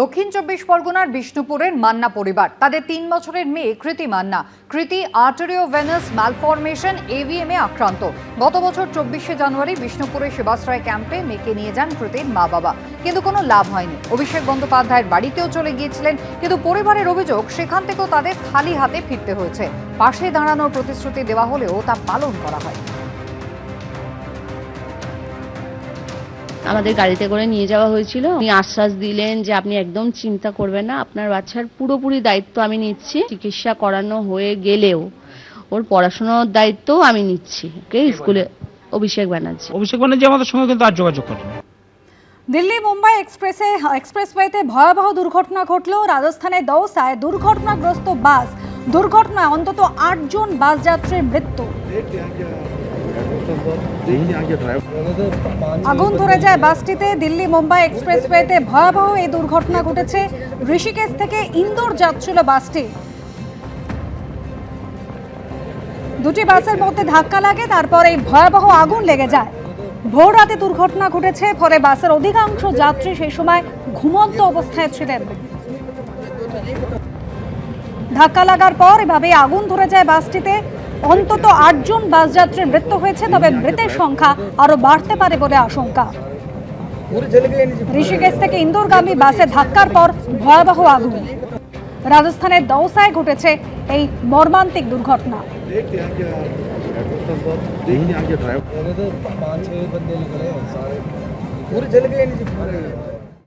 দক্ষিণ চব্বিশ পরগনার বিষ্ণুপুরের মান্না পরিবার তাদের 3 বছরের মেয়ে কৃতি মান্না। কৃতি আর্টেরিওভেনাস ম্যালফরমেশন এভিএম এ আক্রান্ত। গত বছর 24শে জানুয়ারি বিষ্ণুপুরের সেবাশ্রয় ক্যাম্পে মেয়েকে নিয়ে যান কৃতির মা বাবা, কিন্তু কোনো লাভ হয়নি। অভিষেক বন্দ্যোপাধ্যায়ের বাড়িতেও চলে গিয়েছিলেন, কিন্তু পরিবারের অভিযোগ সেখান থেকেও তাদের খালি হাতে ফিরতে হয়েছে। পাশে দাঁড়ানোর প্রতিশ্রুতি দেওয়া হলেও তা পালন করা হয়। আমাদের গাড়িতে করে নিয়ে যাওয়া হয়েছিল। উনি আশ্বাস দিলেন যে আপনি একদম চিন্তা করবেন না, আপনার বাচ্চার পুরোপুরি দায়িত্ব আমি নিচ্ছি। চিকিৎসা করানো হয়ে গেলেও ওর পড়াশোনার দায়িত্বও আমি নিচ্ছি। স্কুলে অভিষেক ব্যানার্জি আমাদের সঙ্গে কিন্তু আর যোগাযোগ করেন। দিল্লি মুম্বাই এক্সপ্রেসওয়েতে ভয়াবহ দুর্ঘটনা ঘটল। রাজস্থানের দৌসায় দুর্ঘটনাগ্রস্ত বাস দুর্ঘটনায় অন্তত 8 জন বাস যাত্রীর মৃত্যু। আগুন ধরে যায় বাসটিতে। দিল্লি মুম্বাই এক্সপ্রেসওয়েতে ভয়াবহ এই দুর্ঘটনা ঘটেছে। ঋষিকেশ থেকে ইন্দোর যাচ্ছিল বাসটি। দুটি বাসের মধ্যে ধাক্কা লাগে, তারপরে ভয়াবহ আগুন লেগে যায়। ভোর রাতে দুর্ঘটনা ঘটেছে, ফলে বাসের অধিকাংশ যাত্রী সেই সময় ঘুমন্ত অবস্থায় ছিলেন। ধাক্কা লাগার পর এভাবে আগুন ধরে যায় বাসটিতে। অন্তত 8 জন বাস যাত্রীর মৃত্যু হয়েছে, তবে মৃতের সংখ্যা আরো বাড়তে পারে বলে আশঙ্কা। ঋষিকেশ থেকে ইন্দোরগামী বাসে ধাক্কার পর ভয়াবহ আগুন। রাজস্থানের দৌসায় ঘটেছে এই মর্মান্তিক দুর্ঘটনা।